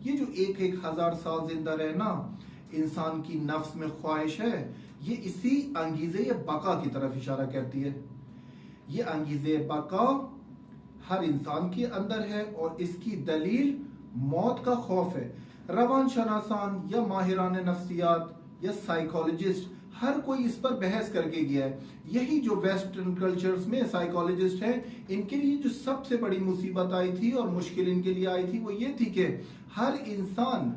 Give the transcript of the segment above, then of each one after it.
یہ جو 1000 سال زندہ رہنا انسان کی نفس میں خواہش ہے، یہ اسی انگیزے بقا کی طرف اشارہ کرتی ہے۔ یہ انگیزے بقا ہر انسان کے اندر ہے اور اس کی دلیل موت کا خوف ہے۔ روان شناسان یا ماہران نفسیات یا سائیکالوجسٹ ہر کوئی اس پر بحث کر کے گیا ہے۔ یہی جو ویسٹرن کلچرز میں سائیکالوجسٹ ہیں، ان کے لیے جو سب سے بڑی مصیبت آئی تھی اور مشکل ان کے لیے آئی تھی وہ یہ تھی کہ ہر انسان،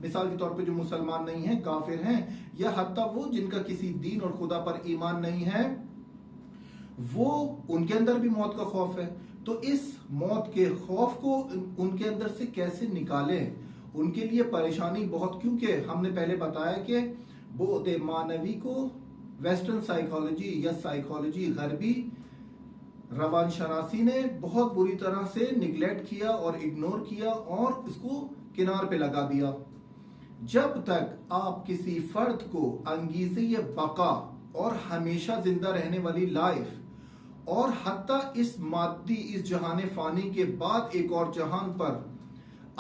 مثال کے طور پہ جو مسلمان نہیں ہیں، کافر ہیں، یا حتیٰ وہ جن کا کسی دین اور خدا پر ایمان نہیں ہے، وہ ان کے اندر بھی موت کا خوف ہے۔ تو اس موت کے خوف کو ان کے اندر سے کیسے نکالیں؟ ان کے لیے پریشانی بہت، کیونکہ ہم نے پہلے بتایا کہ بعد معنوی کو ویسٹرن سائیکالوجی یا سائیکالوجی غربی روان شناسی نے بہت بری طرح سے نگلیکٹ کیا اور اگنور کیا اور اس کو کنار پہ لگا دیا۔ جب تک آپ کسی فرد کو انگیزے بقا اور ہمیشہ زندہ رہنے والی لائف اور حتیٰ اس مادی اس جہان فانی کے بعد ایک اور جہان پر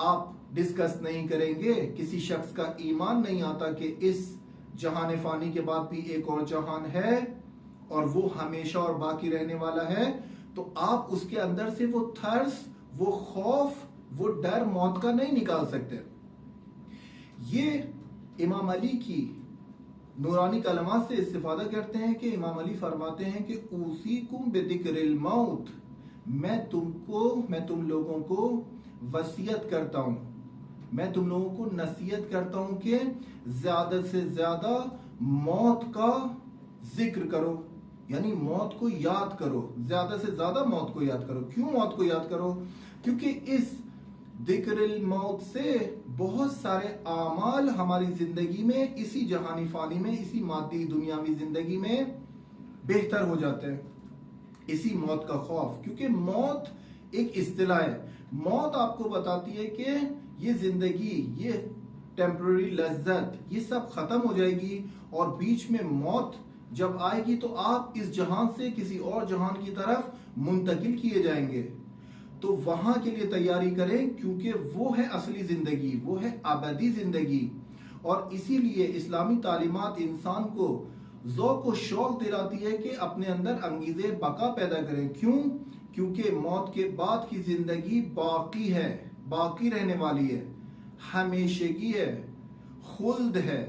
آپ ڈسکس نہیں کریں گے، کسی شخص کا ایمان نہیں آتا کہ اس جہان فانی کے بعد بھی ایک اور جہان ہے اور وہ ہمیشہ اور باقی رہنے والا ہے، تو آپ اس کے اندر سے وہ تھرس، وہ خوف، وہ ڈر موت کا نہیں نکال سکتے۔ یہ امام علی کی نورانی کلمات سے استفادہ کرتے ہیں کہ امام علی فرماتے ہیں کہ اوصیکم بذکر الموت، میں تم لوگوں کو وصیت کرتا ہوں، میں تم لوگوں کو نصیحت کرتا ہوں کہ زیادہ سے زیادہ موت کا ذکر کرو، یعنی موت کو یاد کرو، زیادہ سے زیادہ موت کو یاد کرو۔ کیوں موت کو یاد کرو؟ کیونکہ اس ذکر الموت سے بہت سارے اعمال ہماری زندگی میں، اسی جہانی فانی میں، اسی مادی دنیاوی زندگی میں بہتر ہو جاتے ہیں۔ اسی موت کا خوف، کیونکہ موت ایک اصطلاح ہے۔ موت آپ کو بتاتی ہے کہ یہ زندگی، یہ ٹیمپرری لذت، یہ سب ختم ہو جائے گی اور بیچ میں موت جب آئے گی تو آپ اس جہان سے کسی اور جہان کی طرف منتقل کیے جائیں گے۔ تو وہاں کے لیے تیاری کریں، کیونکہ وہ ہے اصلی زندگی، وہ ہے ابدی زندگی۔ اور اسی لیے اسلامی تعلیمات انسان کو ذوق و شوق دلاتی ہے کہ اپنے اندر انگیزے بقا پیدا کریں۔ کیوں؟ کیونکہ موت کے بعد کی زندگی باقی ہے، باقی رہنے والی ہے، ہمیشگی ہے، خلد ہے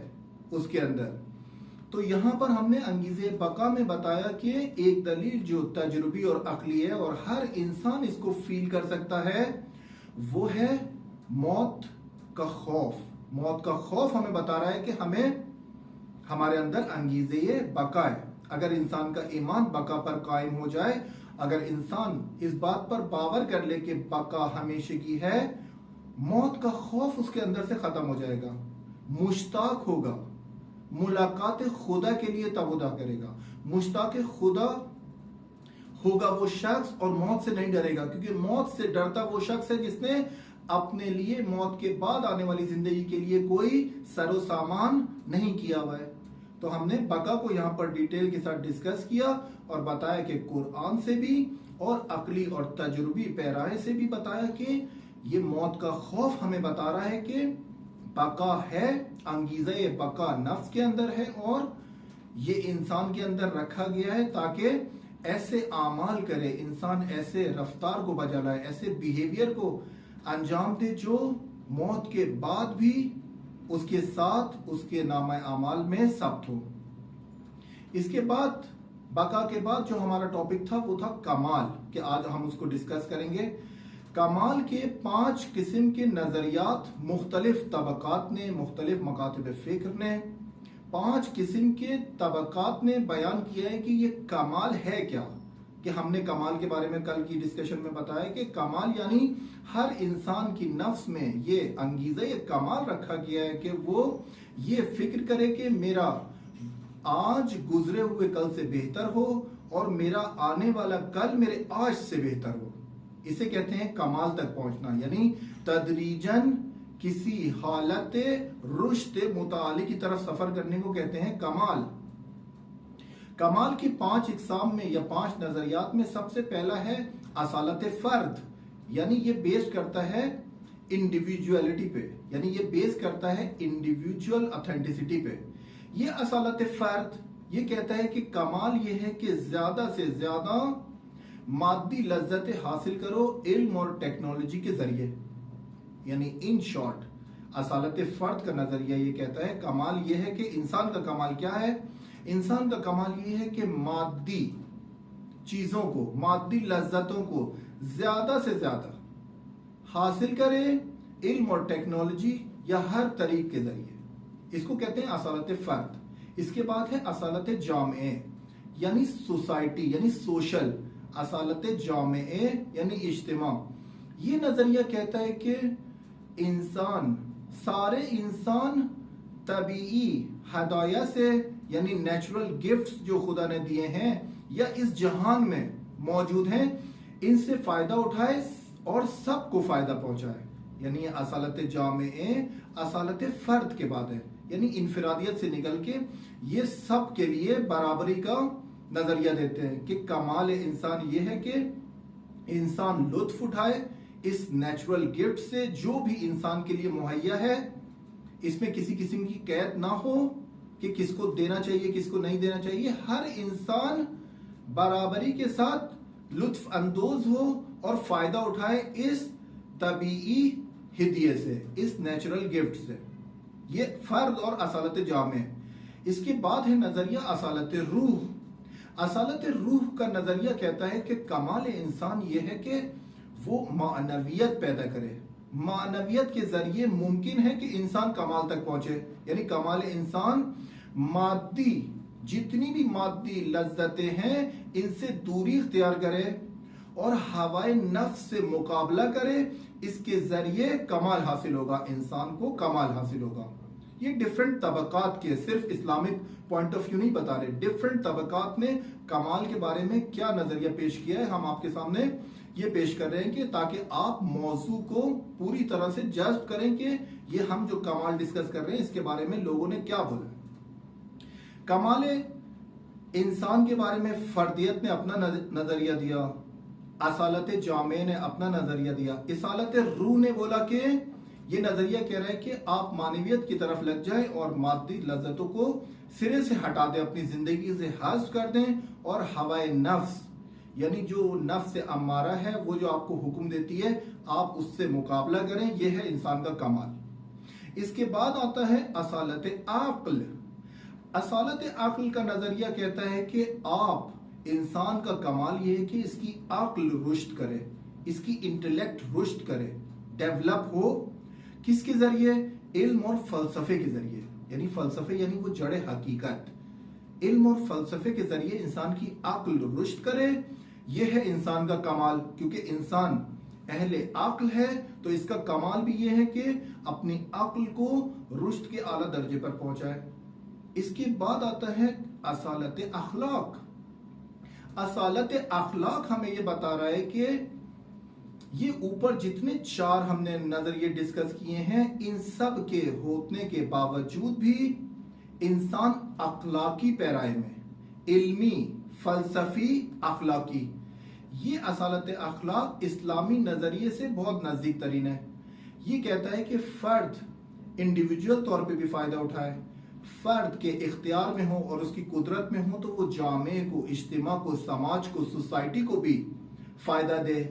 اس کے اندر۔ تو یہاں پر ہم نے انگیزے بقا میں بتایا کہ ایک دلیل جو تجربی اور عقلی ہے اور ہر انسان اس کو فیل کر سکتا ہے، وہ ہے موت کا خوف۔ موت کا خوف ہمیں بتا رہا ہے کہ ہمارے اندر انگیزے بقا ہے۔ اگر انسان کا ایمان بقا پر قائم ہو جائے، اگر انسان اس بات پر باور کر لے کہ بقا ہمیشگی ہے، موت کا خوف اس کے اندر سے ختم ہو جائے گا، مشتاق ہوگا، ملاقات خدا کے لیے تبدہ کرے گا۔ مشتاق خدا ہوگا وہ شخص اور موت سے نہیں ڈرے گا، کیونکہ موت سے ڈرتا وہ شخص ہے جس نے اپنے لیے موت کے بعد آنے والی زندگی کے لیے کوئی سر و سامان نہیں کیا ہوا ہے۔ تو ہم نے بقا کو یہاں پر ڈیٹیل کے ساتھ ڈسکس کیا اور بتایا کہ قرآن سے بھی اور عقلی اور تجربی پیرائے سے بھی بتایا کہ یہ موت کا خوف ہمیں بتا رہا ہے کہ بقا ہے، انگیزہ بقا نفس کے اندر ہے اور یہ انسان کے اندر رکھا گیا ہے تاکہ ایسے اعمال کرے، انسان ایسے رفتار کو بجا لائے، ایسے بیہیویئر کو انجام دے جو موت کے بعد بھی اس کے ساتھ اس کے نامہ اعمال میں ثبت ہو۔ اس کے بعد بقا کے بعد جو ہمارا ٹاپک تھا وہ تھا کمال، کہ آج ہم اس کو ڈسکس کریں گے۔ کمال کے 5 قسم کے نظریات مختلف طبقات نے، مختلف مکاتب فکر نے 5 قسم کے طبقات نے بیان کیا ہے کہ یہ کمال ہے کیا۔ کہ ہم نے کمال کے بارے میں کل کی ڈسکشن میں بتایا کہ کمال یعنی ہر انسان کی نفس میں یہ انگیزہ یہ کمال رکھا گیا ہے کہ وہ یہ فکر کرے کہ میرا آج گزرے ہوئے کل سے بہتر ہو اور میرا آنے والا کل میرے آج سے بہتر ہو۔ اسے کہتے ہیں کمال تک پہنچنا، یعنی تدریجاً کسی حالت رشد متعالی کی طرف سفر کرنے کو کہتے ہیں کمال۔ کمال کی 5 اقسام میں یا 5 نظریات میں سب سے پہلا ہے اصالت فرد، یعنی یہ بیس کرتا ہے انڈیویجولیٹی پہ، یعنی یہ بیس کرتا ہے انڈیویجول اتھینٹسٹی پہ۔ یہ اصالت فرد یہ کہتا ہے کہ کمال یہ ہے کہ زیادہ سے زیادہ مادی لذت حاصل کرو علم اور ٹیکنالوجی کے ذریعے، یعنی ان شارٹ اصالت فرد کا نظریہ یہ کہتا ہے کمال یہ ہے کہ انسان کا کمال کیا ہے؟ انسان کا کمال یہ ہے کہ مادی چیزوں کو، مادی لذتوں کو زیادہ سے زیادہ حاصل کرے علم اور ٹیکنالوجی یا ہر طریق کے ذریعے، اس کو کہتے ہیں اصالت فرد۔ اس کے بعد ہے اصالت جامعہ یعنی سوسائٹی یعنی سوشل، اصالت جامعہ یعنی اجتماع۔ یہ نظریہ کہتا ہے کہ انسان، سارے انسان طبیعی ہدایہ سے یعنی نیچرل گفٹس جو خدا نے دیے ہیں یا اس جہان میں موجود ہیں، ان سے فائدہ اٹھائے اور سب کو فائدہ پہنچائے، یعنی یہ اصالت جامعہ اصالت فرد کے بعد ہے، یعنی انفرادیت سے نکل کے یہ سب کے لیے برابری کا نظریہ دیتے ہیں کہ کمال انسان یہ ہے کہ انسان لطف اٹھائے اس نیچرل گفٹ سے جو بھی انسان کے لیے مہیا ہے، اس میں کسی قسم کی قید نہ ہو کہ کس کو دینا چاہیے کس کو نہیں دینا چاہیے، ہر انسان برابری کے ساتھ لطف اندوز ہو اور فائدہ اٹھائے اس طبیعی ہدیے سے، اس نیچرل گفٹ سے۔ یہ فرد اور اصالت جامع۔ اس کے بعد ہے نظریہ اصالت روح۔ اصالت روح کا نظریہ کہتا ہے کہ کمال انسان یہ ہے کہ وہ معنویت پیدا کرے، معنویت کے ذریعے ممکن ہے کہ انسان کمال تک پہنچے، یعنی کمال انسان مادی جتنی بھی مادی لذتیں ہیں ان سے دوری اختیار کرے اور ہوائے نفس سے مقابلہ کرے، اس کے ذریعے کمال حاصل ہوگا، انسان کو کمال حاصل ہوگا۔ یہ ڈیفرنٹ طبقات کے، صرف اسلامک پوائنٹ آف ویو نہیں بتا رہے، ڈیفرنٹ طبقات نے کمال کے بارے میں کیا نظریہ پیش کیا ہے، ہم آپ کے سامنے یہ پیش کر رہے ہیں کہ تاکہ آپ موضوع کو پوری طرح سے جذب کریں کہ یہ ہم جو کمال ڈسکس کر رہے ہیں اس کے بارے میں لوگوں نے کیا بولا۔ کمال انسان کے بارے میں فردیت نے اپنا نظریہ دیا، اصالت جامع نے اپنا نظریہ دیا، اصالت روح نے بولا کہ یہ نظریہ کہہ رہا ہے کہ آپ معنویت کی طرف لگ جائیں اور مادی لذتوں کو سرے سے ہٹا دیں، اپنی زندگی سے حذف کر دیں اور ہوائے نفس یعنی جو نفس امارہ ہے وہ جو آپ کو حکم دیتی ہے آپ اس سے مقابلہ کریں، یہ ہے انسان کا کمال۔ اس کے بعد آتا ہے اصالت عقل۔ اصالت عقل کا نظریہ کہتا ہے کہ آپ انسان کا کمال یہ ہے کہ اس کی عقل رشد کرے، اس کی انٹلیکٹ رشد کرے، ڈیولپ ہو، کس کے ذریعے؟ علم اور فلسفے کے ذریعے، یعنی فلسفے یعنی وہ جڑ حقیقت، علم اور فلسفے کے ذریعے انسان کی عقل رشد کرے، یہ ہے انسان کا کمال۔ کیونکہ انسان اہل عقل ہے تو اس کا کمال بھی یہ ہے کہ اپنی عقل کو رشد کے اعلیٰ درجے پر پہنچائے۔ اس کے بعد آتا ہے اصالت اخلاق۔ اصالت اخلاق ہمیں یہ بتا رہا ہے کہ یہ اوپر جتنے چار ہم نے نظریے ڈسکس کیے ہیں ان سب کے ہونے کے باوجود بھی انسان اخلاقی پیرائے میں، علمی، فلسفی، اخلاقی، یہ اصالت اخلاق اسلامی نظریے سے بہت نزدیک ترین ہے۔ یہ کہتا ہے کہ فرد انڈیویجول طور پہ بھی فائدہ اٹھائے، فرد کے اختیار میں ہو اور اس کی قدرت میں ہو تو وہ جامع کو، اجتماع کو، سماج کو، سوسائٹی کو بھی فائدہ دے۔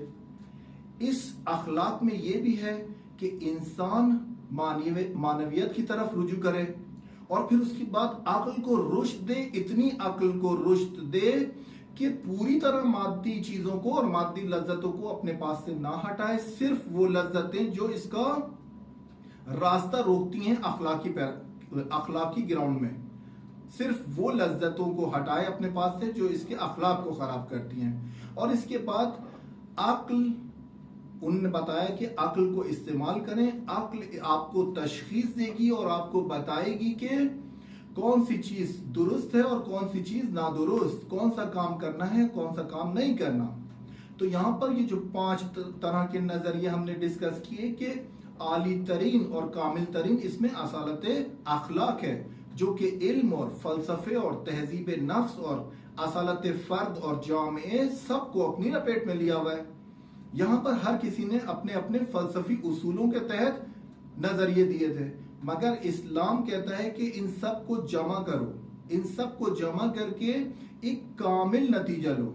اس اخلاق میں یہ بھی ہے کہ انسان معنویت کی طرف رجوع کرے اور پھر اس کے بعد عقل کو رشد دے، اتنی عقل کو رشد دے کہ پوری طرح مادی چیزوں کو اور مادی لذتوں کو اپنے پاس سے نہ ہٹائے، صرف وہ لذتیں جو اس کا راستہ روکتی ہیں اخلاقی گراؤنڈ میں، صرف وہ لذتوں کو ہٹائے اپنے پاس سے جو اس کے اخلاق کو خراب کرتی ہیں۔ اور اس کے بعد عقل، انہوں نے بتایا کہ عقل کو استعمال کریں، عقل آپ کو تشخیص دے گی اور آپ کو بتائے گی کہ کون سی چیز درست ہے اور کون سی چیز نادرست، کون سا کام کرنا ہے کون سا کام نہیں کرنا۔ تو یہاں پر یہ جو 5 طرح کے نظریے ہم نے ڈسکس کیے کہ عالی ترین اور کامل ترین اس میں اصالت اخلاق ہے جو کہ علم اور فلسفے اور تہذیب نفس اور اصالت فرد اور جامع سب کو اپنی لپیٹ میں لیا ہوا ہے۔ یہاں پر ہر کسی نے اپنے اپنے فلسفی اصولوں کے تحت نظریے دیے تھے، مگر اسلام کہتا ہے کہ ان سب کو جمع کرو، ان سب کو جمع کر کے ایک کامل نتیجہ لو۔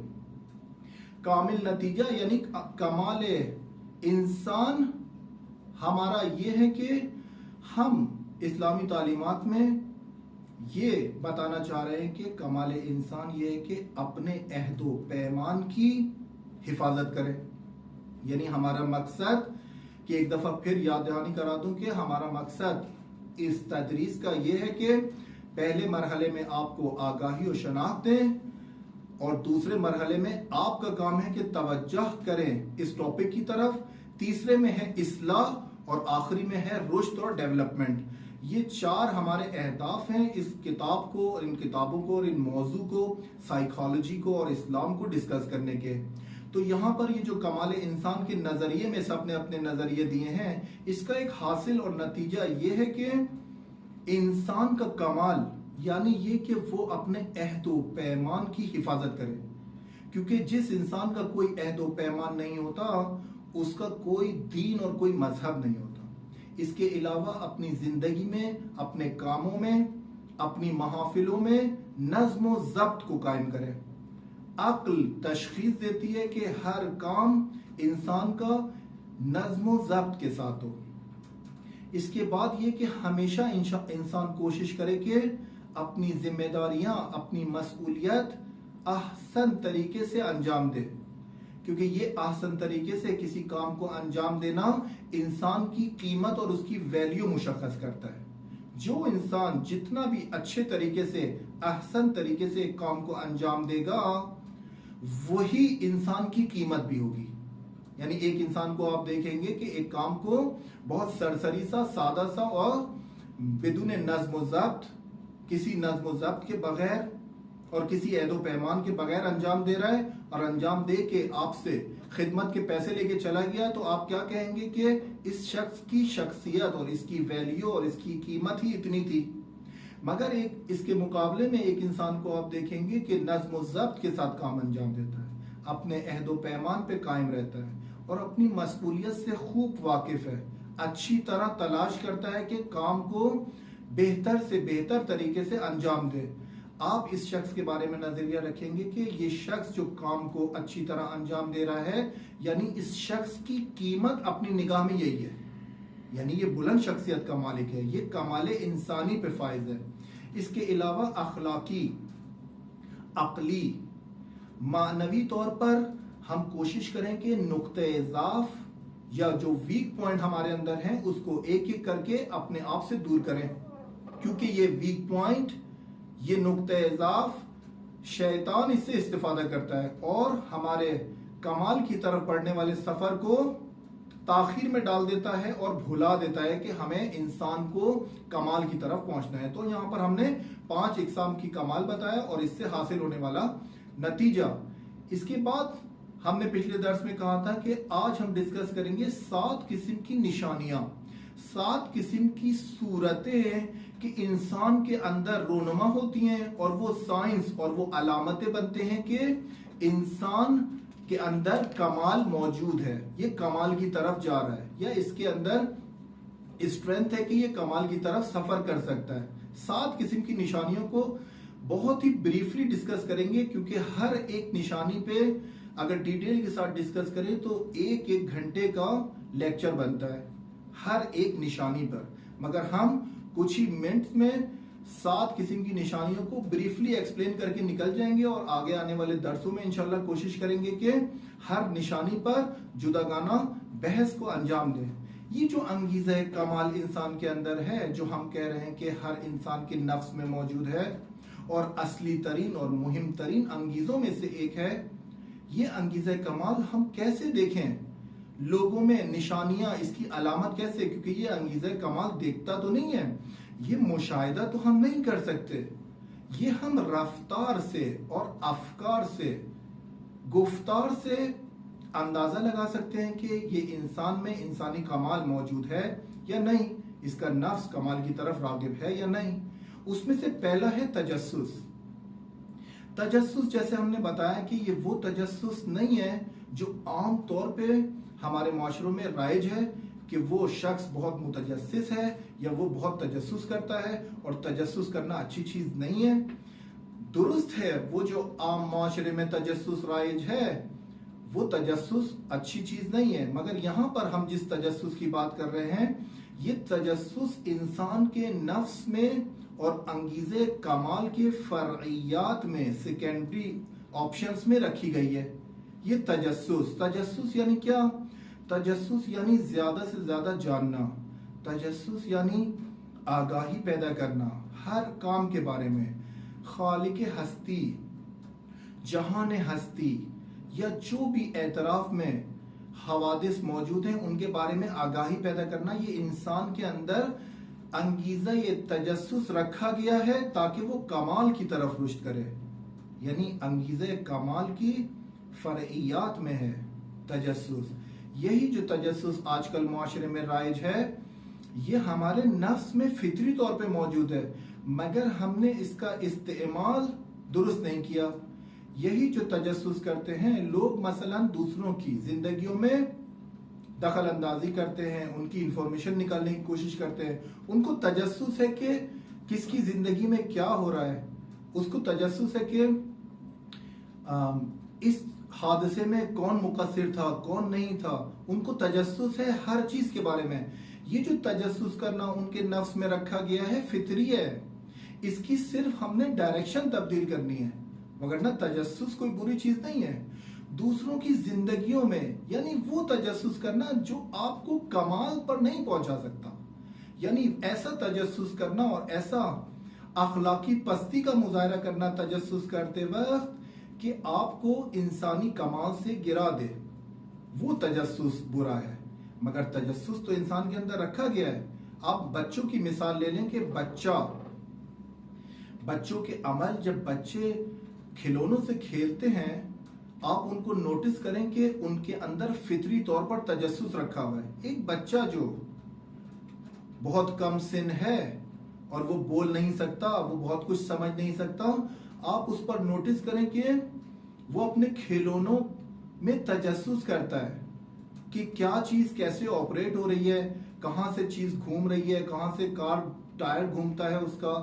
کامل نتیجہ یعنی کمال انسان ہمارا یہ ہے کہ ہم اسلامی تعلیمات میں یہ بتانا چاہ رہے ہیں کہ کمال انسان یہ ہے کہ اپنے عہد و پیمان کی حفاظت کرے۔ یعنی ہمارا مقصد، کہ ایک دفعہ پھر یاد دہانی کرا دوں کہ ہمارا مقصد اس تدریس کا یہ ہے کہ پہلے مرحلے میں آپ کو آگاہی و شناخت دیں، اور دوسرے مرحلے میں آپ کا کام ہے کہ توجہ کریں اس ٹاپک کی طرف، تیسرے میں ہے اصلاح، اور آخری میں ہے رشد اور ڈیولپمنٹ۔ یہ 4 ہمارے اہداف ہیں اس کتاب کو اور ان کتابوں کو اور ان موضوع کو، سائیکالوجی کو اور اسلام کو ڈسکس کرنے کے۔ تو یہاں پر یہ جو کمال انسان کے نظریے میں سب نے اپنے نظریے دیے ہیں، اس کا ایک حاصل اور نتیجہ یہ ہے کہ انسان کا کمال یعنی یہ کہ وہ اپنے عہد و پیمان کی حفاظت کرے، کیونکہ جس انسان کا کوئی عہد و پیمان نہیں ہوتا اس کا کوئی دین اور کوئی مذہب نہیں ہوتا۔ اس کے علاوہ اپنی زندگی میں، اپنے کاموں میں، اپنی محافلوں میں نظم و ضبط کو قائم کرے۔ عقل تشخیص دیتی ہے کہ ہر کام انسان کا نظم و ضبط کے ساتھ ہو۔ اس کے بعد یہ کہ ہمیشہ انسان کوشش کرے کہ اپنی ذمہ داریاں، اپنی مسئولیت احسن طریقے سے انجام دے، کیونکہ یہ احسن طریقے سے کسی کام کو انجام دینا انسان کی قیمت اور اس کی ویلیو مشخص کرتا ہے۔ جو انسان جتنا بھی اچھے طریقے سے، احسن طریقے سے ایک کام کو انجام دے گا، وہی انسان کی قیمت بھی ہوگی۔ یعنی ایک انسان کو آپ دیکھیں گے کہ ایک کام کو بہت سرسری سا، سادہ سا اور بدون نظم و ضبط، کسی نظم و ضبط کے بغیر اور کسی عہد و پیمان کے بغیر انجام دے رہا ہے، اور انجام دے کے آپ سے خدمت کے پیسے لے کے چلا گیا، تو آپ کیا کہیں گے کہ اس شخص کی شخصیت اور اس کی ویلیو اور اس کی قیمت ہی اتنی تھی۔ مگر اس کے مقابلے میں ایک انسان کو آپ دیکھیں گے کہ نظم و ضبط کے ساتھ کام انجام دیتا ہے، اپنے عہد و پیمان پہ قائم رہتا ہے، اور اپنی مسئولیت سے خوب واقف ہے، اچھی طرح تلاش کرتا ہے کہ کام کو بہتر سے بہتر طریقے سے انجام دے۔ آپ اس شخص کے بارے میں نظریہ رکھیں گے کہ یہ شخص جو کام کو اچھی طرح انجام دے رہا ہے، یعنی اس شخص کی قیمت اپنی نگاہ میں یہی ہے، یعنی یہ بلند شخصیت کا مالک ہے، یہ کمال انسانی پہ فائز ہے۔ اس کے علاوہ اخلاقی، عقلی، معنوی طور پر ہم کوشش کریں کہ نقطۂ ضعف یا جو ویک پوائنٹ ہمارے اندر ہیں اس کو ایک ایک کر کے اپنے آپ سے دور کریں، کیونکہ یہ ویک پوائنٹ، یہ نقطۂ ضعف، شیطان اس سے استفادہ کرتا ہے اور ہمارے کمال کی طرف بڑھنے والے سفر کو تاخیر میں ڈال دیتا ہے اور بھلا دیتا ہے کہ ہمیں انسان کو کمال کی طرف پہنچنا ہے۔ تو یہاں پر ہم نے 5 اقسام کی کمال بتایا اور اس سے حاصل ہونے والا نتیجہ۔ اس کے بعد ہم نے پچھلے درس میں کہا تھا کہ آج ہم ڈسکس کریں گے 7 قسم کی نشانیاں، 7 قسم کی صورتیں کہ انسان کے اندر رونما ہوتی ہیں اور وہ سائنس اور وہ علامتیں بنتے ہیں کہ انسان کے اندر کمال موجود ہے، یہ کمال کی طرف جا رہا ہے، یا اس کے اندر اسٹرینتھ ہے کہ یہ کمال کی طرف سفر کر سکتا ہے۔ 7 قسم کی نشانیوں کو بہت ہی بریفلی ڈسکس کریں گے، کیونکہ ہر ایک نشانی پہ اگر ڈیٹیل کے ساتھ ڈسکس کریں تو ایک گھنٹے کا لیکچر بنتا ہے ہر ایک نشانی پر، مگر ہم کچھ ہی منٹس میں 7 قسم کی نشانیوں کو بریفلی ایکسپلین کر کے نکل جائیں گے، اور آگے آنے والے درسوں میں انشاءاللہ کوشش کریں گے کہ ہر نشانی پر جداگانہ بحث کو انجام دیں۔ یہ جو انگیزہ کمال انسان کے اندر ہے، جو ہم کہہ رہے ہیں کہ ہر انسان کے نفس میں موجود ہے اور اصلی ترین اور مہم ترین انگیزوں میں سے ایک ہے، یہ انگیزہ کمال ہم کیسے دیکھیں؟ لوگوں میں نشانیاں، اس کی علامت کیسے؟ کیونکہ یہ انگیزہ کمال دیکھتا تو نہیں ہے، یہ مشاہدہ تو ہم نہیں کر سکتے، یہ ہم رفتار سے اور افکار سے، گفتار سے اندازہ لگا سکتے ہیں کہ یہ انسان میں انسانی کمال موجود ہے یا نہیں، اس کا نفس کمال کی طرف راغب ہے یا نہیں۔ اس میں سے پہلا ہے تجسس۔ تجسس جیسے ہم نے بتایا کہ یہ وہ تجسس نہیں ہے جو عام طور پہ ہمارے معاشروں میں رائج ہے کہ وہ شخص بہت متجسس ہے یا وہ بہت تجسس کرتا ہے، اور تجسس کرنا اچھی چیز نہیں ہے۔ درست ہے، وہ جو عام معاشرے میں تجسس رائج ہے وہ تجسس اچھی چیز نہیں ہے، مگر یہاں پر ہم جس تجسس کی بات کر رہے ہیں یہ تجسس انسان کے نفس میں اور انگیزے کمال کے فرعیات میں، سیکنڈری آپشنز میں رکھی گئی ہے۔ یہ تجسس یعنی کیا؟ تجسس یعنی زیادہ سے زیادہ جاننا، تجسس یعنی آگاہی پیدا کرنا ہر کام کے بارے میں، خالق ہستی، جہان ہستی یا جو بھی اعتراف میں حوادث موجود ہیں ان کے بارے میں آگاہی پیدا کرنا۔ یہ انسان کے اندر انگیزہ یہ تجسس رکھا گیا ہے تاکہ وہ کمال کی طرف رشد کرے، یعنی انگیزہ کمال کی فرعیات میں ہے تجسس۔ یہی جو تجسس آج کل معاشرے میں رائج ہے یہ ہمارے نفس میں فطری طور پہ موجود ہے، مگر ہم نے اس کا استعمال درست نہیں کیا۔ یہی جو تجسس کرتے ہیں لوگ، مثلا دوسروں کی زندگیوں میں دخل اندازی کرتے ہیں، ان کی انفارمیشن نکالنے کی کوشش کرتے ہیں، ان کو تجسس ہے کہ کس کی زندگی میں کیا ہو رہا ہے، اس کو تجسس ہے کہ اس حادثے میں کون مقصر تھا کون نہیں تھا، ان کو تجسس ہے ہر چیز کے بارے میں۔ یہ جو تجسس کرنا ان کے نفس میں رکھا گیا ہے فطری ہے، اس کی صرف ہم نے ڈائریکشن تبدیل کرنی ہے، وگرنہ تجسس کوئی بری چیز نہیں ہے۔ دوسروں کی زندگیوں میں یعنی وہ تجسس کرنا جو آپ کو کمال پر نہیں پہنچا سکتا، یعنی ایسا تجسس کرنا اور ایسا اخلاقی پستی کا مظاہرہ کرنا تجسس کرتے وقت کہ آپ کو انسانی کمال سے گرا دے، وہ تجسس برا ہے۔ مگر تجسس تو انسان کے اندر رکھا گیا ہے۔ آپ بچوں کی مثال لے لیں کہ بچوں کے عمل، جب بچے کھلونوں سے کھیلتے ہیں آپ ان کو نوٹس کریں کہ ان کے اندر فطری طور پر تجسس رکھا ہوا ہے۔ ایک بچہ جو بہت کم سن ہے اور وہ بول نہیں سکتا، وہ بہت کچھ سمجھ نہیں سکتا، آپ اس پر نوٹس کریں کہ وہ اپنے کھلونوں میں تجسس کرتا ہے کہ کیا چیز کیسے آپریٹ ہو رہی ہے، کہاں سے چیز گھوم رہی ہے، کہاں سے کار ٹائر گھومتا ہے اس کا۔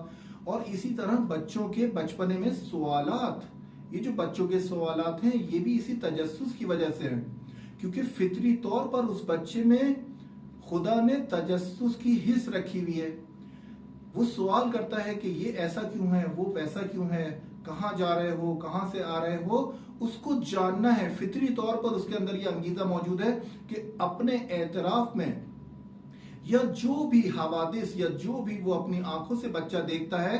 اور اسی طرح بچوں کے بچپنے میں سوالات، یہ جو بچوں کے سوالات ہیں یہ بھی اسی تجسس کی وجہ سے ہیں، کیونکہ فطری طور پر اس بچے میں خدا نے تجسس کی حس رکھی ہوئی ہے۔ وہ سوال کرتا ہے کہ یہ ایسا کیوں ہے، وہ ویسا کیوں ہے، کہاں جا رہے ہو، کہاں سے آ رہے ہو، اس کو جاننا ہے۔ فطری طور پر اس کے اندر یہ انگیزہ موجود ہے کہ اپنے اعتراف میں یا جو بھی حوادث یا جو بھی وہ اپنی آنکھوں سے بچہ دیکھتا ہے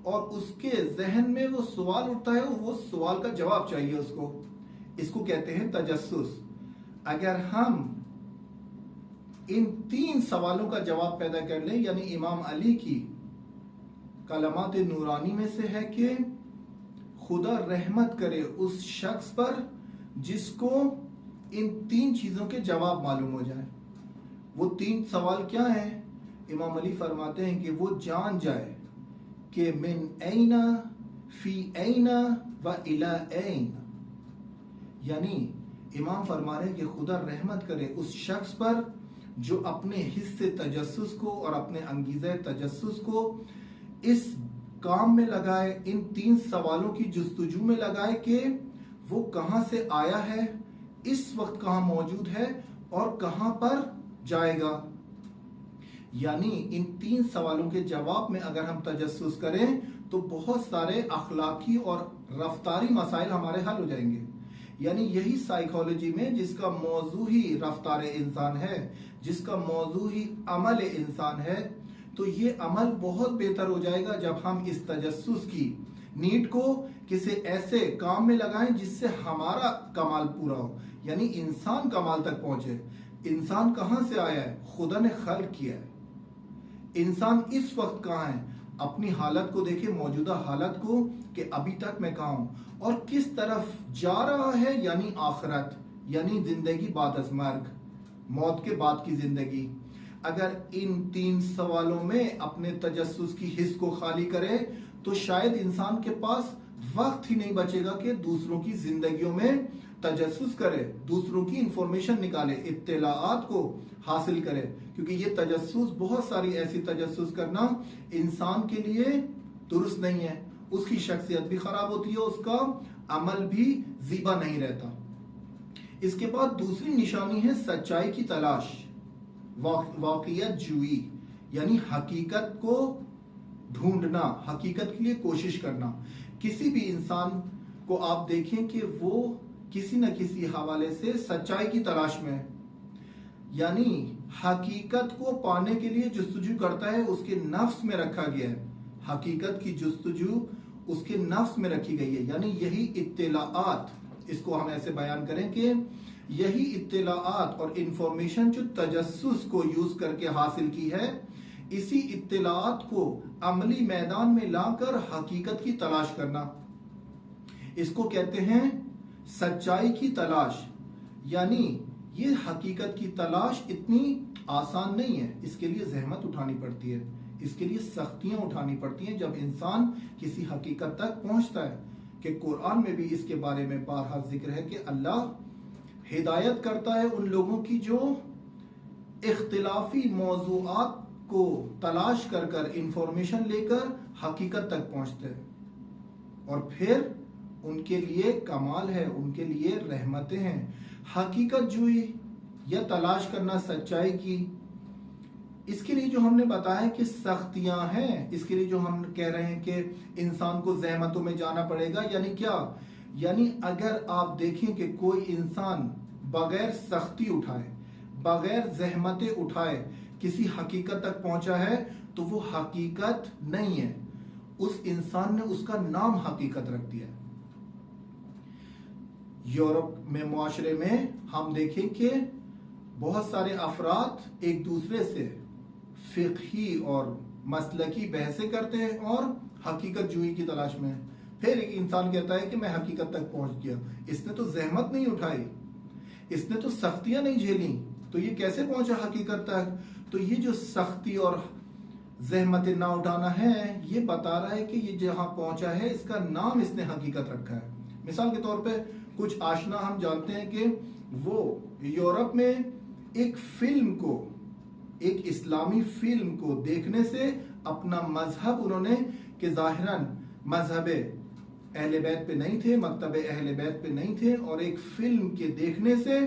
اور اس کے ذہن میں وہ سوال اٹھتا ہے، وہ سوال کا جواب چاہیے اس کو کہتے ہیں تجسس۔ اگر ہم ان 3 سوالوں کا جواب پیدا کر لیں، یعنی امام علی کی کلمات نورانی میں سے ہے کہ خدا رحمت کرے اس شخص پر جس کو ان 3 چیزوں کے جواب معلوم ہو جائے۔ وہ 3 سوال کیا ہیں؟ امام علی فرماتے ہیں کہ وہ جان جائے کہ من این فی این و الی این، یعنی امام فرما رہے ہیں کہ خدا رحمت کرے اس شخص پر جو اپنے حصے تجسس کو اور اپنے انگیزہ تجسس کو اس کام میں لگائے، ان 3 سوالوں کی جستجو میں لگائے کہ وہ کہاں سے آیا ہے، اس وقت کہاں موجود ہے اور کہاں پر جائے گا۔ یعنی ان 3 سوالوں کے جواب میں اگر ہم تجسس کریں تو بہت سارے اخلاقی اور رفتاری مسائل ہمارے حل ہو جائیں گے۔ یعنی یہی سائیکالوجی میں جس کا موضوع ہی رفتار انسان ہے، جس کا موضوع ہی عمل انسان ہے، تو یہ عمل بہت بہتر ہو جائے گا جب ہم اس تجسس کی نیڈ کو کسی ایسے کام میں لگائیں جس سے ہمارا کمال پورا ہو، یعنی انسان کمال تک پہنچے۔ انسان کہاں سے آیا ہے؟ خدا نے خلق کیا ہے۔ انسان اس وقت کہاں ہے؟ اپنی حالت کو دیکھے، موجودہ حالت کو، کہ ابھی تک میں کہاں ہوں اور کس طرف جا رہا ہے، یعنی آخرت، یعنی زندگی بعد از مرگ، موت کے بعد کی زندگی۔ اگر ان 3 سوالوں میں اپنے تجسس کی حس کو خالی کرے تو شاید انسان کے پاس وقت ہی نہیں بچے گا کہ دوسروں کی زندگیوں میں تجسس کرے، دوسروں کی انفارمیشن نکالے، اطلاعات کو حاصل کرے، کیونکہ یہ تجسس، بہت ساری ایسی تجسس کرنا انسان کے لیے درست نہیں ہے، اس کی شخصیت بھی خراب ہوتی ہے، اس کا عمل بھی زیبا نہیں رہتا۔ اس کے بعد دوسری نشانی ہے سچائی کی تلاش، واقعیت جوئی، یعنی حقیقت کو ڈھونڈنا، حقیقت کے لیے کوشش کرنا۔ کسی بھی انسان کو آپ دیکھیں کہ وہ کسی نہ کسی حوالے سے سچائی کی تلاش میں ہے، یعنی حقیقت کو پانے کے لیے جستجو کرتا ہے، اس کے نفس میں رکھا گیا ہے، حقیقت کی جستجو اس کے نفس میں رکھی گئی ہے، یعنی یہی اطلاعات، اس کو ہم ایسے بیان کریں کہ یہی اطلاعات اور انفارمیشن جو تجسس کو یوز کر کے حاصل کی ہے، اسی اطلاعات کو عملی میدان میں لا کر حقیقت کی تلاش کرنا، اس کو کہتے ہیں سچائی کی تلاش۔ یعنی یہ حقیقت کی تلاش اتنی آسان نہیں ہے، اس کے لیے زحمت اٹھانی پڑتی ہے، اس کے لیے سختیاں اٹھانی پڑتی ہیں جب انسان کسی حقیقت تک پہنچتا ہے، کہ قرآن میں بھی اس کے بارے میں بارہا ذکر ہے کہ اللہ ہدایت کرتا ہے ان لوگوں کی جو اختلافی موضوعات کو تلاش کر کر انفارمیشن لے کر حقیقت تک پہنچتے ہیں، اور پھر ان کے لیے کمال ہے، ان کے لیے رحمتیں ہیں۔ حقیقت جوئی یا تلاش کرنا سچائی کی، اس کے لیے جو ہم نے بتایا کہ سختیاں ہیں، اس کے لیے جو ہم کہہ رہے ہیں کہ انسان کو زحمتوں میں جانا پڑے گا، یعنی کیا؟ یعنی اگر آپ دیکھیں کہ کوئی انسان بغیر سختی اٹھائے، بغیر زحمتیں اٹھائے کسی حقیقت تک پہنچا ہے تو وہ حقیقت نہیں ہے، اس انسان نے اس کا نام حقیقت رکھ دیا ہے۔ یورپ میں معاشرے میں ہم دیکھیں کہ بہت سارے افراد ایک دوسرے سے فقہی اور مسلکی بحثیں کرتے ہیں اور حقیقت جوئی کی تلاش میں، پھر ایک انسان کہتا ہے کہ میں حقیقت تک پہنچ گیا، اس نے تو زحمت نہیں اٹھائی، اس نے تو سختیاں نہیں جھیلی، تو یہ کیسے پہنچا حقیقت تک؟ تو یہ جو سختی اور زحمتیں نہ اٹھانا ہے، یہ بتا رہا ہے کہ یہ جہاں پہنچا ہے اس کا نام اس نے حقیقت رکھا ہے۔ مثال کے طور پہ کچھ آشنا ہم جانتے ہیں کہ وہ یورپ میں ایک فلم کو، ایک اسلامی فلم کو دیکھنے سے اپنا مذہب انہوں نے، کہ ظاہراً مذہب اہل بیت پہ نہیں تھے، مکتب اہل بیت پہ نہیں تھے، اور ایک فلم کے دیکھنے سے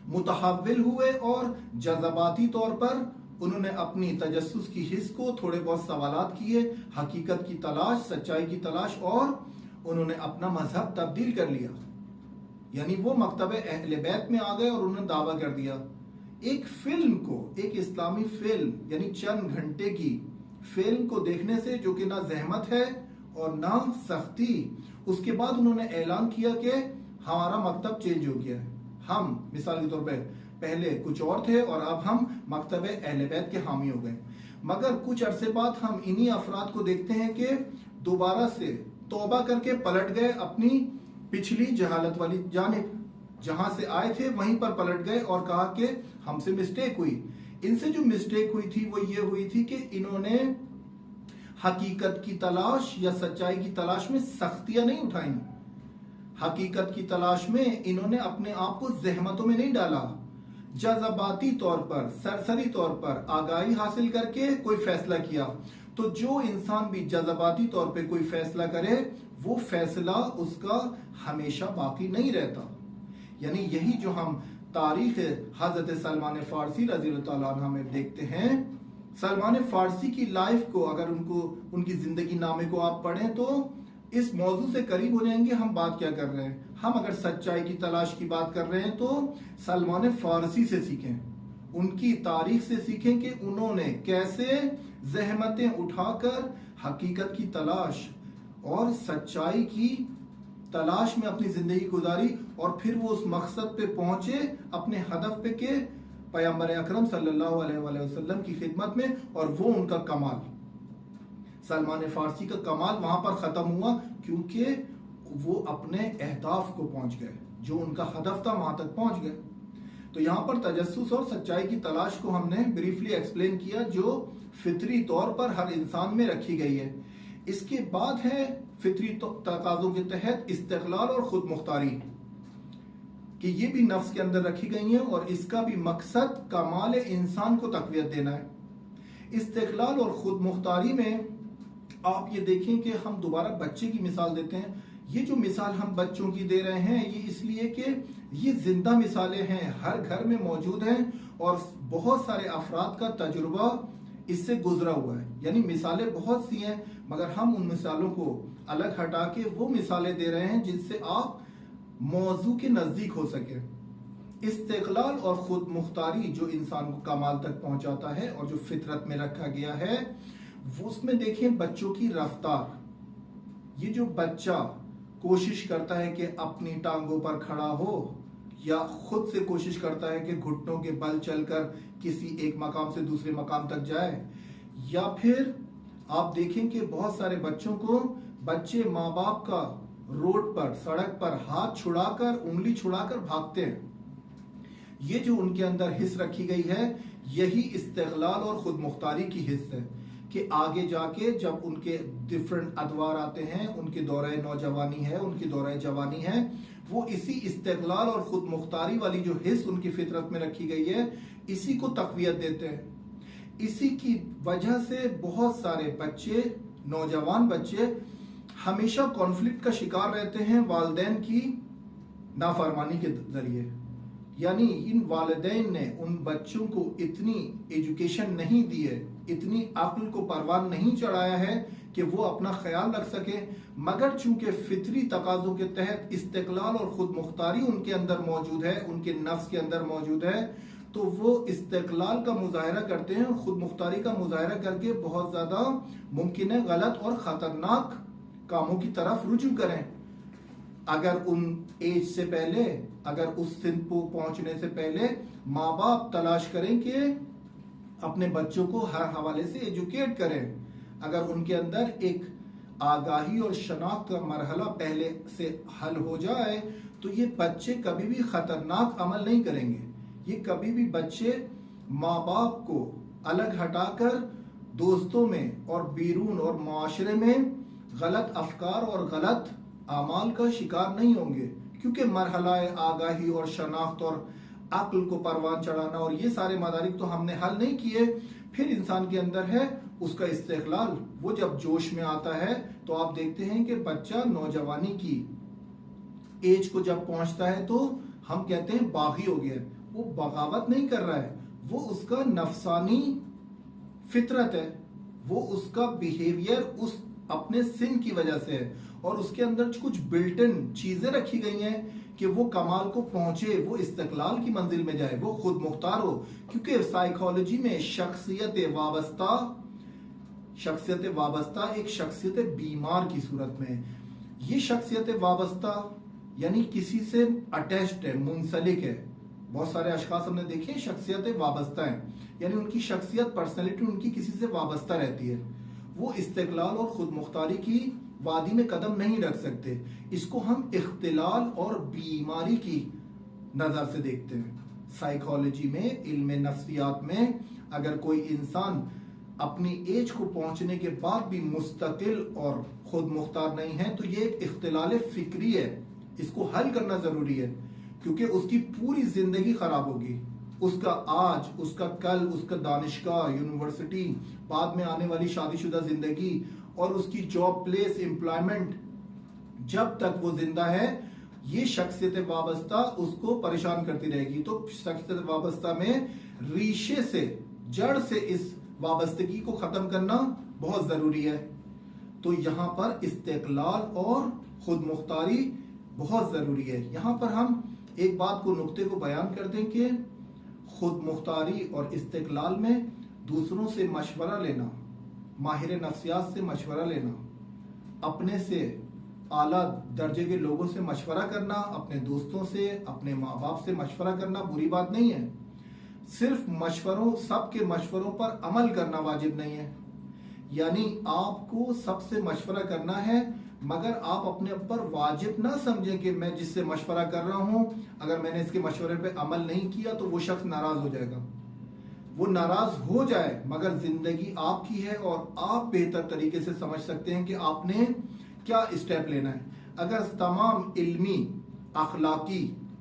متحول ہوئے اور جذباتی طور پر انہوں نے اپنی تجسس کی حس کو تھوڑے بہت سوالات کیے، حقیقت کی تلاش، سچائی کی تلاش، اور انہوں نے اپنا مذہب تبدیل کر لیا، یعنی وہ مکتب اہل بیت میں آ گئے اور انہوں نے دعویٰ کر دیا۔ ایک فلم کو، ایک اسلامی فلم یعنی چند گھنٹے کی فلم کو دیکھنے سے، جو کہ نہ زحمت ہے اور نہ سختی، اس کے بعد انہوں نے اعلان کیا کہ ہمارا مکتب چینج ہو گیا ہے، ہم مثال کے طور پہ پہلے کچھ اور تھے اور اب ہم مکتب اہل بیت کے حامی ہو گئے۔ مگر کچھ عرصے بعد ہم انہی افراد کو دیکھتے ہیں کہ دوبارہ سے توبہ کر کے پلٹ گئے اپنی پچھلی جہالت والی جانب، جہاں سے آئے تھے وہیں پر پلٹ گئے اور کہا کہ ہم سے مسٹیک ہوئی۔ ان سے جو مسٹیک ہوئی تھی وہ یہ ہوئی تھی کہ انہوں نے حقیقت کی تلاش یا سچائی کی تلاش میں سختیاں نہیں اٹھائیں، حقیقت کی تلاش میں انہوں نے اپنے آپ کو زحمتوں میں نہیں ڈالا، جذباتی طور پر، سرسری طور پر آگاہی حاصل کر کے کوئی فیصلہ کیا۔ تو جو انسان بھی جذباتی طور پہ کوئی فیصلہ کرے، وہ فیصلہ اس کا ہمیشہ باقی نہیں رہتا۔ یعنی یہی جو ہم تاریخ حضرت سلمان فارسی رضی اللہ تعالیٰ عنہ میں دیکھتے ہیں، سلمان فارسی کی لائف کو اگر ان کی زندگی نامے کو آپ پڑھیں تو اس موضوع سے قریب ہو جائیں گے ہم بات کیا کر رہے ہیں۔ ہم اگر سچائی کی تلاش کی بات کر رہے ہیں تو سلمان فارسی سے سیکھیں، ان کی تاریخ سے سیکھیں کہ انہوں نے کیسے زحمتیں اٹھا کر حقیقت کی تلاش اور سچائی کی تلاش میں اپنی زندگی گزاری، اور پھر وہ اس مقصد پہ پہنچے، اپنے ہدف پہ، کہ پیغمبر اکرم صلی اللہ علیہ وآلہ وسلم کی خدمت میں، اور وہ ان کا کمال، سلمان فارسی کا کمال وہاں پر ختم ہوا، کیونکہ وہ اپنے اہداف کو پہنچ گئے، جو ان کا ہدف تھا وہاں تک پہنچ گئے۔ تو یہاں پر تجسس اور سچائی کی تلاش کو ہم نے بریفلی ایکسپلین کیا، جو فطری طور پر ہر انسان میں رکھی گئی ہے۔ اس کے بعد ہے فطری تقاضوں کے تحت استقلال اور خود مختاری۔ کہ یہ بھی نفس کے اندر رکھی گئی ہیں اور اس کا بھی مقصد کمال انسان کو تقویت دینا ہے۔ استقلال اور خود مختاری میں آپ یہ دیکھیں کہ ہم دوبارہ بچے کی مثال دیتے ہیں۔ یہ جو مثال ہم بچوں کی دے رہے ہیں یہ اس لیے کہ یہ زندہ مثالیں ہیں، ہر گھر میں موجود ہیں اور بہت سارے افراد کا تجربہ اس سے گزرا ہوا ہے، یعنی مثالیں بہت سی ہیں مگر ہم ان مثالوں کو الگ ہٹا کے وہ مثالیں دے رہے ہیں جن سے آپ موضوع کے نزدیک ہو سکے۔ استقلال اور خود مختاری جو انسان کو کمال تک پہنچاتا ہے اور جو فطرت میں رکھا گیا ہے، اس میں دیکھیں بچوں کی رفتار۔ یہ جو بچہ کوشش کرتا ہے کہ اپنی ٹانگوں پر کھڑا ہو یا خود سے کوشش کرتا ہے کہ گھٹنوں کے بل چل کر کسی ایک مقام سے دوسرے مقام تک جائے، یا پھر آپ دیکھیں کہ بہت سارے بچے ماں باپ کا روڈ پر سڑک پر ہاتھ چھڑا کر انگلی چھڑا کر بھاگتے ہیں۔ یہ جو ان کے اندر حص رکھی گئی ہے یہی استقلال اور خود مختاری کی حص ہے کہ آگے جا کے جب ان کے ڈیفرنٹ ادوار آتے ہیں، ان کے دورہ نوجوانی ہے، ان کی دورہ جوانی ہے، وہ اسی استقلال اور خود مختاری والی جو حص ان کی فطرت میں رکھی گئی ہے اسی کو تقویت دیتے ہیں۔ اسی کی وجہ سے بہت سارے بچے، نوجوان بچے ہمیشہ کانفلکٹ کا شکار رہتے ہیں والدین کی نافرمانی کے ذریعے، یعنی ان والدین نے ان بچوں کو اتنی ایجوکیشن نہیں دی ہے، اتنی عقل کو پروان نہیں چڑھایا ہے کہ وہ اپنا خیال رکھ سکے، مگر چونکہ فطری تقاضوں کے تحت استقلال اور خود مختاری ان کے اندر موجود ہے، ان کے نفس کے اندر موجود ہے، تو وہ استقلال کا مظاہرہ کرتے ہیں اور خود مختاری کا مظاہرہ کر کے بہت زیادہ ممکن ہے غلط اور خطرناک کاموں کی طرف رجوع کریں۔ اگر ان ایج سے پہلے، اگر اس سن کو پہنچنے سے پہلے ماں باپ تلاش کریں کہ اپنے بچوں کو ہر حوالے سے ایجوکیٹ کریں، اگر ان کے اندر ایک آگاہی اور شناخت کا مرحلہ پہلے سے حل ہو جائے تو یہ بچے کبھی بھی خطرناک عمل نہیں کریں گے۔ یہ کبھی بھی بچے ماں باپ کو الگ ہٹا کر دوستوں میں اور بیرون اور معاشرے میں غلط افکار اور غلط اعمال کا شکار نہیں ہوں گے، کیونکہ مرحلہ آگاہی اور شناخت اور عقل کو پروان چڑھانا اور یہ سارے مدارک تو ہم نے حل نہیں کیے۔ پھر انسان کے اندر ہے اس کا استقلال، وہ جب جوش میں آتا ہے تو آپ دیکھتے ہیں کہ بچہ نوجوانی کی ایج کو جب پہنچتا ہے تو ہم کہتے ہیں باغی ہو گیا، وہ بغاوت نہیں کر رہا ہے، وہ اس کا نفسانی فطرت ہے، وہ اس کا بیہیویئر اس اپنے سن کی وجہ سے ہے اور اس کے اندر کچھ بلٹن چیزیں رکھی گئی ہیں کہ وہ کمال کو پہنچے، وہ استقلال کی منزل میں جائے، وہ خود مختار ہو۔ کیونکہ سائیکالوجی میں شخصیت وابستہ ایک شخصیت بیمار کی صورت میں، یہ شخصیت وابستہ یعنی کسی سے اٹیچڈ ہے، منسلک ہے۔ بہت سارے اشخاص ہم نے دیکھے شخصیت وابستہ ہیں، یعنی ان کی شخصیت، پرسنالٹی ان کی کسی سے وابستہ رہتی ہے، وہ استقلال اور خود مختاری کی وادی میں قدم نہیں رکھ سکتے۔ اس کو ہم اختلال اور بیماری کی نظر سے دیکھتے ہیں۔ سائیکالوجی میں، علم نفسیات میں، اگر کوئی انسان اپنی ایج کو پہنچنے کے بعد بھی مستقل اور خود مختار نہیں ہے تو یہ ایک اختلال فکری ہے، اس کو حل کرنا ضروری ہے، کیونکہ اس کی پوری زندگی خراب ہوگی، اس کا آج، اس کا کل، اس کا دانشگاہ، یونیورسٹی، بعد میں آنے والی شادی شدہ زندگی اور اس کی جاب پلیس، امپلائمنٹ، جب تک وہ زندہ ہے یہ شخصیت وابستہ اس کو پریشان کرتی رہے گی۔ تو شخصیت وابستہ میں ریشے سے، جڑ سے اس وابستگی کو ختم کرنا بہت ضروری ہے۔ تو یہاں پر استقلال اور خود مختاری بہت ضروری ہے۔ یہاں پر ہم ایک بات کو، نقطے کو بیان کر دیں کہ خود مختاری اور استقلال میں دوسروں سے مشورہ لینا، ماہر نفسیات سے مشورہ لینا، اپنے سے اعلیٰ درجے کے لوگوں سے مشورہ کرنا، اپنے دوستوں سے، اپنے ماں باپ سے مشورہ کرنا بری بات نہیں ہے۔ صرف مشوروں، سب کے مشوروں پر عمل کرنا واجب نہیں ہے، یعنی آپ کو سب سے مشورہ کرنا ہے مگر آپ اپنے اوپر واجب نہ سمجھیں کہ میں جس سے مشورہ کر رہا ہوں اگر میں نے اس کے مشورے پہ عمل نہیں کیا تو وہ شخص ناراض ہو جائے گا۔ وہ ناراض ہو جائے مگر زندگی آپ کی ہے اور آپ بہتر طریقے سے سمجھ سکتے ہیں کہ آپ نے کیا اسٹیپ لینا ہے۔ اگر تمام علمی، اخلاقی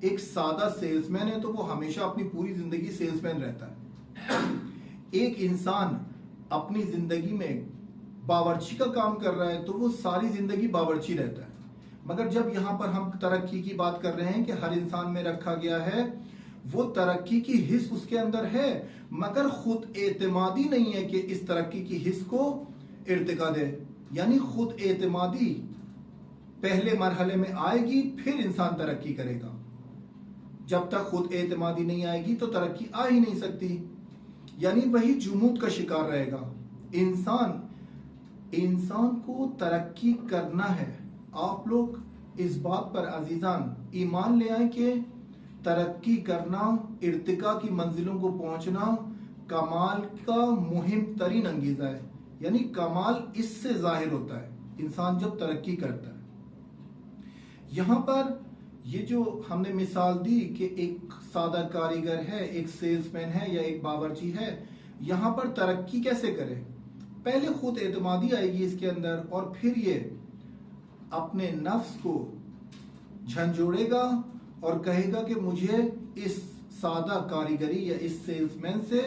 ایک سادہ سیلز مین ہے تو وہ ہمیشہ اپنی پوری زندگی سیلز مین رہتا ہے. ایک انسان اپنی زندگی میں باورچی کا کام کر رہا ہے تو وہ ساری زندگی باورچی رہتا ہے. مگر جب یہاں پر ہم ترقی کی بات کر رہے ہیں کہ ہر انسان میں رکھا گیا ہے، وہ ترقی کی حس اس کے اندر ہے، مگر خود اعتمادی نہیں ہے کہ اس ترقی کی حس کو ارتقا دے. یعنی خود اعتمادی پہلے مرحلے میں آئے گی، پھر انسان ترقی کرے گا. جب تک خود اعتمادی نہیں آئے گی تو ترقی آ ہی نہیں سکتی. یعنی وہی جمود کا شکار رہے گا. انسان کو ترقی کرنا ہے. آپ لوگ اس بات پر عزیزان ایمان لے آئیں کہ ترقی کرنا، ارتقاء کی منزلوں کو پہنچنا کمال کا مہم ترین انگیزہ ہے. یعنی کمال اس سے ظاہر ہوتا ہے انسان جب ترقی کرتا ہے. یہاں پر یہ جو ہم نے مثال دی کہ ایک سادہ کاریگر ہے، ایک سیلز مین ہے یا ایک باورچی ہے، یہاں پر ترقی کیسے کرے؟ پہلے خود اعتمادی آئے گی اس کے اندر، اور پھر یہ اپنے نفس کو جھنجھوڑے گا اور کہے گا کہ مجھے اس سادہ کاریگری یا اس سیلز مین سے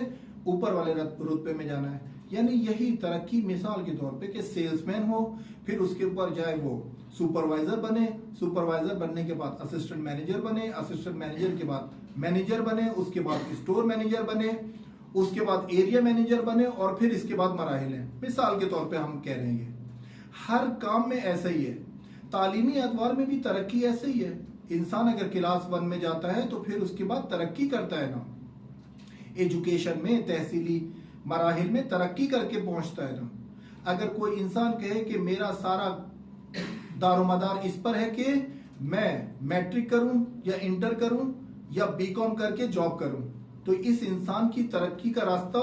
اوپر والے رتبے میں جانا ہے. یعنی یہی ترقی مثال کے طور پہ کہ سیلز مین ہو، پھر اس کے اوپر جائے وہ سپروائزر بنے، سپروائزر بننے کے بعد اسسٹنٹ مینیجر بنے، اسسٹنٹ مینیجر کے بعد مینیجر بنے، اس کے بعد اسٹور مینیجر بنے، اس کے بعد ایریا مینیجر بنے، اور پھر اس کے بعد مراحل ہیں. مثال کے طور پہ ہم کہہ رہے ہیں ہر کام میں ایسا ہی ہے. تعلیمی اعتبار میں بھی ترقی ایسے ہی ہے. انسان اگر کلاس 1 میں جاتا ہے تو پھر اس کے بعد ترقی کرتا ہے نا، ایجوکیشن میں، تحصیلی مراحل میں ترقی کر کے پہنچتا ہے نا. اگر کوئی انسان کہے کہ میرا سارا دار و مدار اس پر ہے کہ میں میٹرک کروں یا انٹر کروں یا بی کام کر کے جاب کروں، تو اس انسان کی ترقی کا راستہ،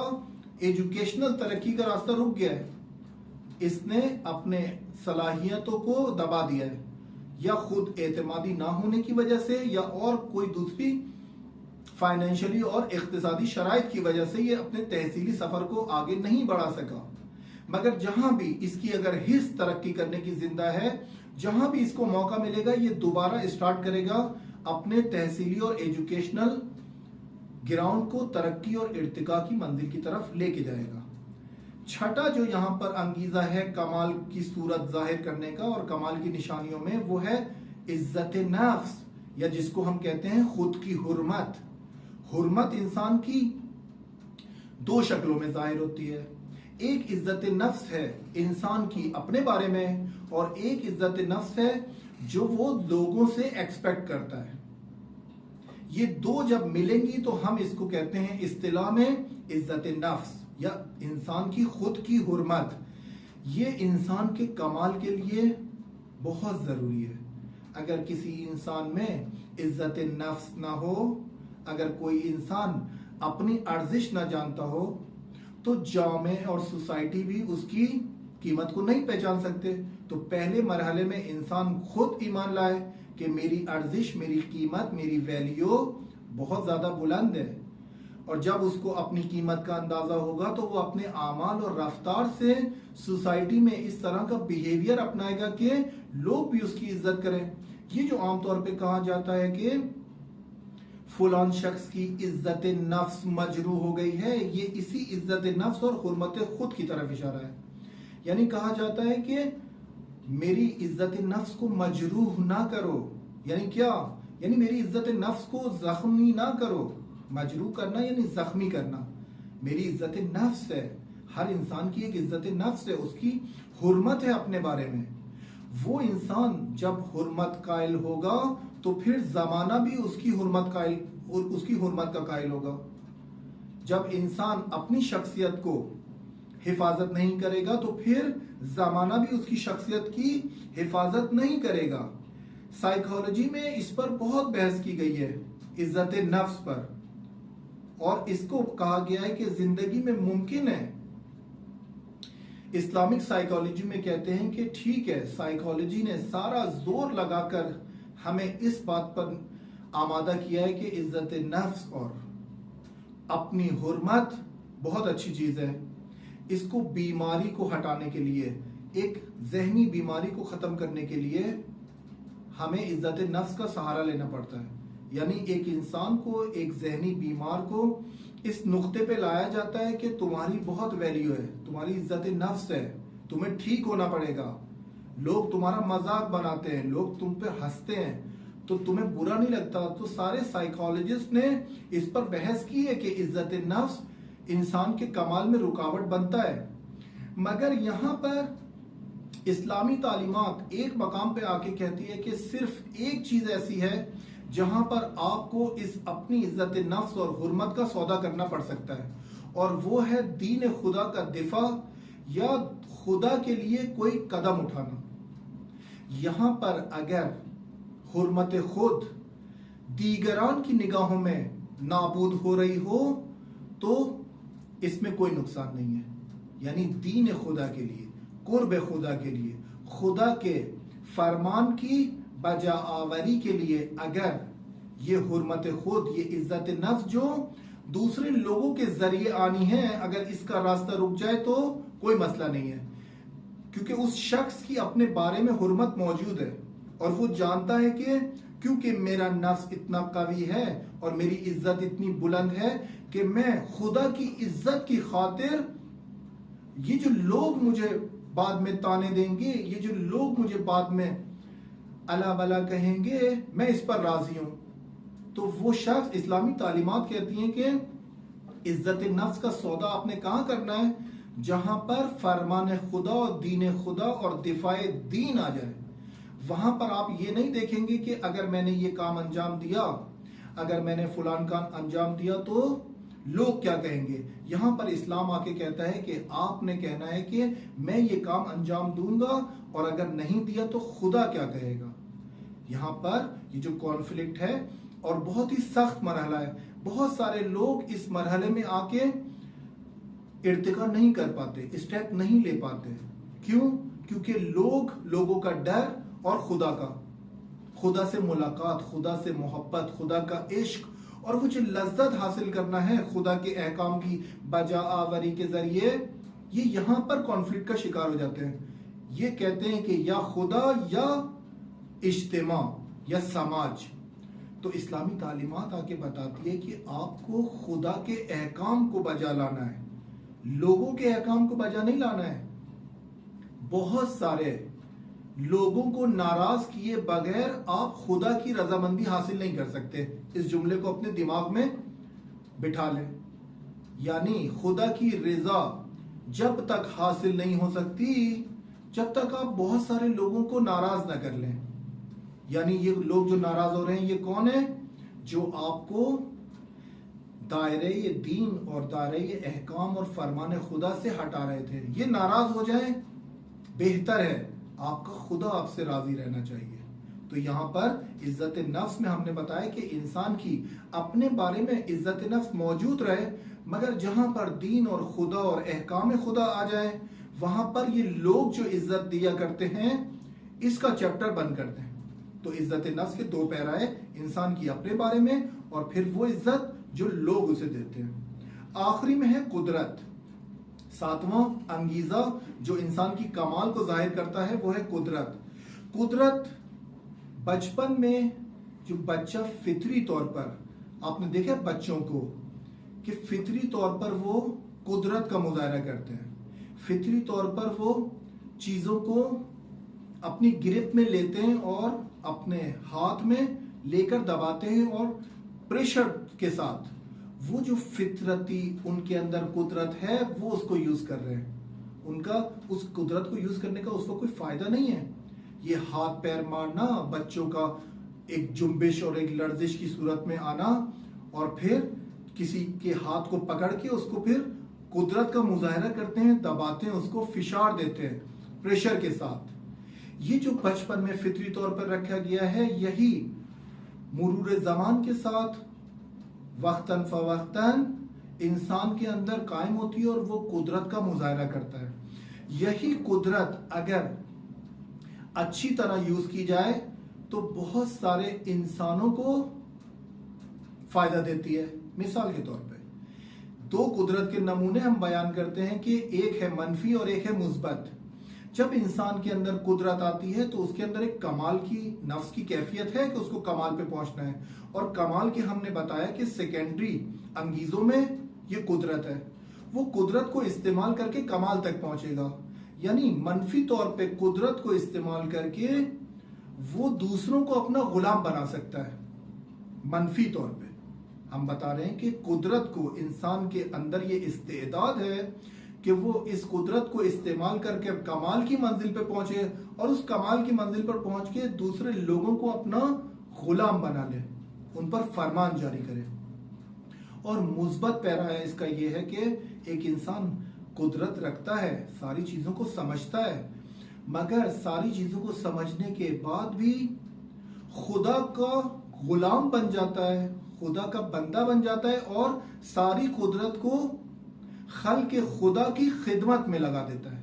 ایجوکیشنل ترقی کا راستہ رک گیا ہے. اس نے اپنے صلاحیتوں کو دبا دیا ہے، یا خود اعتمادی نہ ہونے کی وجہ سے، یا اور کوئی دوسری فائنینشلی اور اقتصادی شرائط کی وجہ سے یہ اپنے تحصیلی سفر کو آگے نہیں بڑھا سکا. مگر جہاں بھی اس کی اگر حص ترقی کرنے کی زندہ ہے، جہاں بھی اس کو موقع ملے گا، یہ دوبارہ اسٹارٹ کرے گا، اپنے تحصیلی اور ایجوکیشنل گراؤنڈ کو ترقی اور ارتقاء کی منزل کی طرف لے کے جائے گا. چھٹا جو یہاں پر انگیزہ ہے کمال کی صورت ظاہر کرنے کا اور کمال کی نشانیوں میں، وہ ہے عزت نفس، یا جس کو ہم کہتے ہیں خود کی حرمت. حرمت انسان کی 2 شکلوں میں ظاہر ہوتی ہے. ایک عزت نفس ہے انسان کی اپنے بارے میں، اور ایک عزت نفس ہے جو وہ لوگوں سے ایکسپیکٹ کرتا ہے. یہ 2 جب ملیں گی تو ہم اس کو کہتے ہیں اصطلاح میں عزت نفس یا انسان کی خود کی حرمت. یہ انسان کے کمال کے لیے بہت ضروری ہے. اگر کسی انسان میں عزت نفس نہ ہو، اگر کوئی انسان اپنی ارزش نہ جانتا ہو، تو جامع اور سوسائٹی بھی اس کی قیمت کو نہیں پہچان سکتے. تو پہلے مرحلے میں انسان خود ایمان لائے کہ میری ارزش، میری قیمت، میری ویلیو بہت زیادہ بلند ہے. اور جب اس کو اپنی قیمت کا اندازہ ہوگا تو وہ اپنے اعمال اور رفتار سے سوسائٹی میں اس طرح کا بیہیویئر اپنائے گا کہ لوگ بھی اس کی عزت کریں. یہ جو عام طور پہ کہا جاتا ہے کہ فلان شخص کی عزت نفس مجروح ہو گئی ہے، یہ اسی عزت نفس اور حرمت خود کی طرف اشارہ ہے. یعنی کہا جاتا ہے کہ میری عزت نفس کو مجروح نہ کرو. یعنی کیا؟ یعنی میری عزت نفس کو زخمی نہ کرو. مجروح کرنا یعنی زخمی کرنا. میری عزت نفس ہے، ہر انسان کی ایک عزت نفس ہے، اس کی حرمت ہے اپنے بارے میں. وہ انسان جب حرمت قائل ہوگا تو پھر زمانہ بھی اس کی حرمت کا قائل ہوگا. جب انسان اپنی شخصیت کو حفاظت نہیں کرے گا تو پھر زمانہ بھی اس کی شخصیت کی حفاظت نہیں کرے گا. سائیکالوجی میں اس پر بہت بحث کی گئی ہے، عزت نفس پر، اور اس کو کہا گیا ہے کہ زندگی میں ممکن ہے. اسلامک سائیکالوجی میں کہتے ہیں کہ ٹھیک ہے، سائیکالوجی نے سارا زور لگا کر ہمیں اس بات پر آمادہ کیا ہے کہ عزت نفس اور اپنی حرمت بہت اچھی چیز ہے. اس کو بیماری کو ہٹانے کے لیے، ایک ذہنی بیماری کو ختم کرنے کے لیے ہمیں عزت نفس کا سہارا لینا پڑتا ہے. یعنی ایک انسان کو، ایک ذہنی بیمار کو اس نقطے پہ لایا جاتا ہے کہ تمہاری بہت ویلیو ہے، تمہاری عزت نفس ہے، تمہیں ٹھیک ہونا پڑے گا، لوگ تمہارا مذاق بناتے ہیں، لوگ تم پہ ہنستے ہیں تو تمہیں برا نہیں لگتا. تو سارے سائیکالوجسٹ نے اس پر بحث کی ہے کہ عزت نفس انسان کے کمال میں رکاوٹ بنتا ہے. مگر یہاں پر اسلامی تعلیمات ایک مقام پہ آ کے کہتی ہے کہ صرف ایک چیز ایسی ہے جہاں پر آپ کو اس اپنی عزت نفس اور حرمت کا سودا کرنا پڑ سکتا ہے، اور وہ ہے دین خدا کا دفاع یا خدا کے لیے کوئی قدم اٹھانا. یہاں پر اگر حرمت خود دیگران کی نگاہوں میں نابود ہو رہی ہو تو اس میں کوئی نقصان نہیں ہے. یعنی دین خدا کے لیے، قرب خدا کے لیے، خدا کے فرمان کی بجا آوری کے لیے اگر یہ حرمت خود، یہ عزت نفس جو دوسرے لوگوں کے ذریعے آنی ہے، اگر اس کا راستہ رک جائے تو کوئی مسئلہ نہیں ہے، کیونکہ اس شخص کی اپنے بارے میں حرمت موجود ہے اور وہ جانتا ہے کہ کیونکہ میرا نفس اتنا قوی ہے اور میری عزت اتنی بلند ہے کہ میں خدا کی عزت کی خاطر یہ جو لوگ مجھے بعد میں تانے دیں گے، یہ جو لوگ مجھے بعد میں الا بلا کہیں گے، میں اس پر راضی ہوں. تو وہ شخص، اسلامی تعلیمات کہتی ہیں کہ عزت نفس کا سودا آپ نے کہاں کرنا ہے؟ جہاں پر فرمان خدا اور دین خدا اور دفاع دین آ جائے. وہاں پر آپ یہ نہیں دیکھیں گے کہ اگر میں نے یہ کام انجام دیا، اگر میں نے فلان کام انجام دیا تو لوگ کیا کہیں گے. یہاں پر اسلام آ کے کہتا ہے کہ آپ نے کہنا ہے کہ میں یہ کام انجام دوں گا اور اگر نہیں دیا تو خدا کیا کہے گا. یہاں پر یہ جو کانفلکٹ ہے اور بہت ہی سخت مرحلہ ہے، بہت سارے لوگ اس مرحلے میں آ کے ارتقا نہیں کر پاتے، اسٹیپ نہیں لے پاتے. کیوں؟ کیونکہ لوگوں کا ڈر اور خدا سے ملاقات، خدا سے محبت، خدا کا عشق اور وہ جو لذت حاصل کرنا ہے خدا کے احکام کی بجا آوری کے ذریعے، یہ یہاں پر کانفلکٹ کا شکار ہو جاتے ہیں. یہ کہتے ہیں کہ یا خدا یا اجتماع یا سماج. تو اسلامی تعلیمات آ کے بتاتی ہے کہ آپ کو خدا کے احکام کو بجا لانا ہے، لوگوں کے احکام کو بجا نہیں لانا ہے. بہت سارے لوگوں کو ناراض کیے بغیر آپ خدا کی رضامندی حاصل نہیں کر سکتے. اس جملے کو اپنے دماغ میں بٹھا لیں. یعنی خدا کی رضا جب تک حاصل نہیں ہو سکتی جب تک آپ بہت سارے لوگوں کو ناراض نہ کر لیں. یعنی یہ لوگ جو ناراض ہو رہے ہیں یہ کون ہیں؟ جو آپ کو دائرے دین اور دائرے احکام اور فرمان خدا سے ہٹا رہے تھے. یہ ناراض ہو جائیں، بہتر ہے. آپ کا خدا آپ سے راضی رہنا چاہیے. تو یہاں پر عزت نفس میں ہم نے بتایا کہ انسان کی اپنے بارے میں عزت نفس موجود رہے، مگر جہاں پر دین اور خدا اور احکام خدا آ جائے وہاں پر یہ لوگ جو عزت دیا کرتے ہیں اس کا چیپٹر بند کرتے ہیں. تو عزت نفس کے دو پیرا ہے، انسان کی اپنے بارے میں اور پھر وہ عزت جو لوگ اسے دیتے ہیں. آخری میں ہے قدرت. ساتواں انگیزہ جو انسان کی کمال کو ظاہر کرتا ہے وہ ہے قدرت. قدرت بچپن میں جو بچہ فطری طور پر، آپ نے دیکھا بچوں کو کہ فطری طور پر وہ قدرت کا مظاہرہ کرتے ہیں، فطری طور پر وہ چیزوں کو اپنی گرفت میں لیتے ہیں اور اپنے ہاتھ میں لے کر دباتے ہیں اور پریشر کے ساتھ وہ جو فطرتی ان کے اندر قدرت ہے وہ اس کو یوز کر رہے ہیں. ان کا اس قدرت کو یوز کرنے کا اس کو کوئی فائدہ نہیں ہے. یہ ہاتھ پیر مارنا، بچوں کا ایک جنبش اور ایک لرزش کی صورت میں آنا اور پھر کسی کے ہاتھ کو پکڑ کے اس کو پھر قدرت کا مظاہرہ کرتے ہیں، دباتے ہیں، اس کو فشار دیتے ہیں پریشر کے ساتھ. یہ جو بچپن میں فطری طور پر رکھا گیا ہے یہی مرور زمان کے ساتھ وقتاً فوقتاً انسان کے اندر قائم ہوتی ہے اور وہ قدرت کا مظاہرہ کرتا ہے. یہی قدرت اگر اچھی طرح یوز کی جائے تو بہت سارے انسانوں کو فائدہ دیتی ہے. مثال کے طور پہ دو قدرت کے نمونے ہم بیان کرتے ہیں کہ ایک ہے منفی اور ایک ہے مثبت. جب انسان کے اندر قدرت آتی ہے تو اس کے اندر ایک کمال کی نفس کی کیفیت ہے کہ اس کو کمال پہ پہنچنا ہے، اور کمال کے ہم نے بتایا کہ سیکنڈری انگیزوں میں یہ قدرت ہے، وہ قدرت کو استعمال کر کے کمال تک پہنچے گا، یعنی منفی طور پہ قدرت کو استعمال کر کے وہ دوسروں کو اپنا غلام بنا سکتا ہے۔ منفی طور پہ ہم بتا رہے ہیں کہ قدرت کو انسان کے اندر یہ استعداد ہے کہ وہ اس قدرت کو استعمال کر کے کمال کی منزل پہ پہنچے، اور اس کمال کی منزل پر پہنچ کے دوسرے لوگوں کو اپنا غلام بنا لے، ان پر فرمان جاری کرے۔ اور مثبت پیرا ہے اس کا یہ ہے کہ ایک انسان قدرت رکھتا ہے، ساری چیزوں کو سمجھتا ہے، مگر ساری چیزوں کو سمجھنے کے بعد بھی خدا کا غلام بن جاتا ہے، خدا کا بندہ بن جاتا ہے، اور ساری قدرت کو خلق خدا کی خدمت میں لگا دیتا ہے۔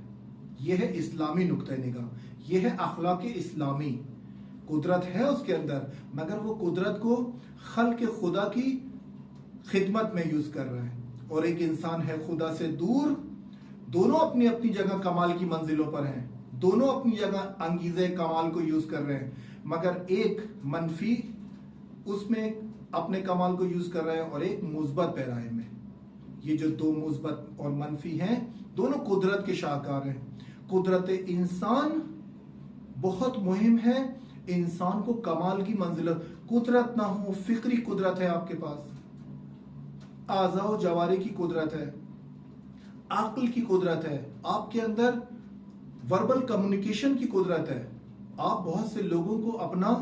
یہ ہے اسلامی نقطہ نگاہ، یہ ہے اخلاق اسلامی۔ قدرت ہے اس کے اندر، مگر وہ قدرت کو خلق خدا کی خدمت میں یوز کر رہا ہے۔ اور ایک انسان ہے خدا سے دور، دونوں اپنی اپنی جگہ کمال کی منزلوں پر ہیں، دونوں اپنی جگہ انگیزے کمال کو یوز کر رہے ہیں، مگر ایک منفی اس میں اپنے کمال کو یوز کر رہا ہے، اور ایک مثبت پیرائے میں۔ یہ جو دو مثبت اور منفی ہیں، دونوں قدرت کے شاہکار ہیں۔ قدرت انسان بہت مہم ہے، انسان کو کمال کی منزل، قدرت نہ ہو، فکری قدرت ہے آپ کے پاس، اعضاء و جوارح کی قدرت ہے، عقل کی قدرت ہے، آپ کے اندر وربل کمیونیکیشن کی قدرت ہے، آپ بہت سے لوگوں کو اپنا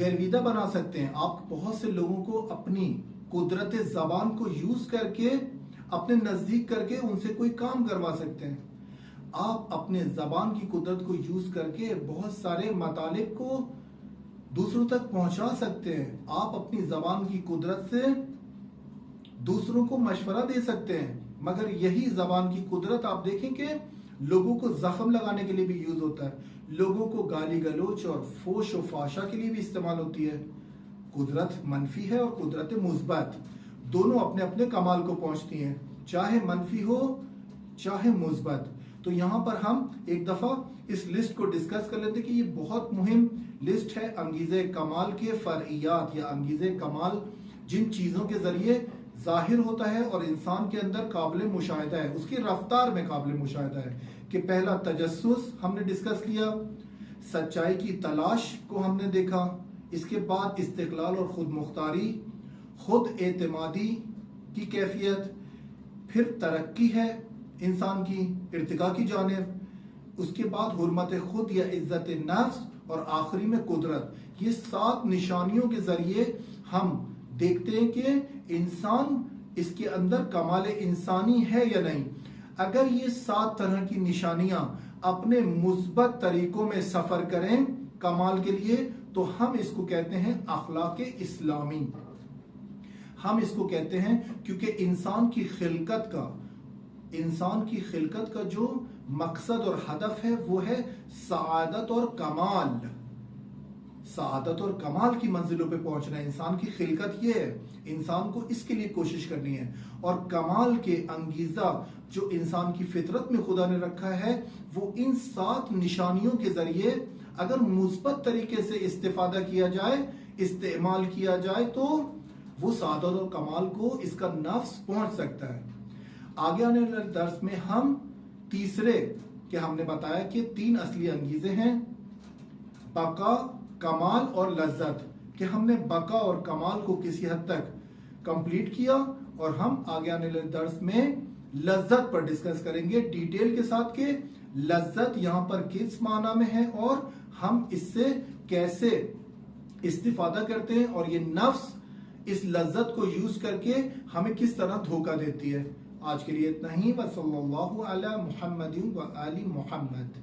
گرویدہ بنا سکتے ہیں، آپ بہت سے لوگوں کو اپنی قدرت زبان کو یوز کر کے اپنے نزدیک کر کے ان سے کوئی کام کروا سکتے ہیں، آپ اپنے زبان کی قدرت کو یوز کر کے بہت سارے مطالب کو دوسروں تک پہنچا سکتے ہیں، آپ اپنی زبان کی قدرت سے دوسروں کو مشورہ دے سکتے ہیں، مگر یہی زبان کی قدرت آپ دیکھیں کہ لوگوں کو زخم لگانے کے لیے بھی یوز ہوتا ہے، لوگوں کو گالی گلوچ اور فوش و فحشا کے لیے بھی استعمال ہوتی ہے۔ قدرت منفی ہے اور قدرت مثبت، دونوں اپنے اپنے کمال کو پہنچتی ہیں، چاہے منفی ہو چاہے مثبت۔ تو یہاں پر ہم ایک دفعہ اس لسٹ کو ڈسکس کر لیتے کہ یہ بہت مہم لسٹ ہے، انگیزے کمال کے فرعیات یا انگیزے کمال جن چیزوں کے ذریعے ظاہر ہوتا ہے اور انسان کے اندر قابل مشاہدہ ہے، اس کی رفتار میں قابل مشاہدہ ہے۔ کہ پہلا تجسس ہم نے ڈسکس کیا، سچائی کی تلاش کو ہم نے دیکھا، اس کے بعد استقلال اور خود مختاری، خود اعتمادی کی کیفیت، پھر ترقی ہے انسان کی ارتقاء کی جانب، اس کے بعد حرمت خود یا عزت نفس، اور آخری میں قدرت۔ یہ 7 نشانیوں کے ذریعے ہم دیکھتے ہیں کہ انسان اس کے اندر کمال انسانی ہے یا نہیں۔ اگر یہ 7 طرح کی نشانیاں اپنے مثبت طریقوں میں سفر کریں کمال کے لیے، تو ہم اس کو کہتے ہیں اخلاق اسلامی۔ ہم اس کو کہتے ہیں کیونکہ انسان کی خلقت کا جو مقصد اور ہدف ہے وہ ہے سعادت اور کمال، سعادت اور کمال کی منزلوں پہ پہنچنا ہے۔ انسان کی خلقت یہ ہے، انسان کو اس کے لیے کوشش کرنی ہے، اور کمال کے انگیزہ جو انسان کی فطرت میں خدا نے رکھا ہے وہ ان 7 نشانیوں کے ذریعے اگر مثبت طریقے سے استفادہ کیا جائے، استعمال کیا جائے، تو وہ سعادت اور کمال کو اس کا نفس پہنچ سکتا ہے۔ آگے آنے والے درس میں ہم تیسرے کہ ہم نے بتایا کہ 3 اصلی انگیزے ہیں، بقا، کمال اور لذت، کہ ہم نے بقا اور کمال کو کسی حد تک کمپلیٹ کیا، اور ہم آگے آنے والے درس میں لذت پر ڈسکس کریں گے ڈیٹیل کے ساتھ کہ لذت یہاں پر کس معنی میں ہے اور ہم اس سے کیسے استفادہ کرتے ہیں، اور یہ نفس اس لذت کو یوز کر کے ہمیں کس طرح دھوکہ دیتی ہے۔ آج کے لیے اتنا ہی، وصلی اللہ علی محمد و آل محمد۔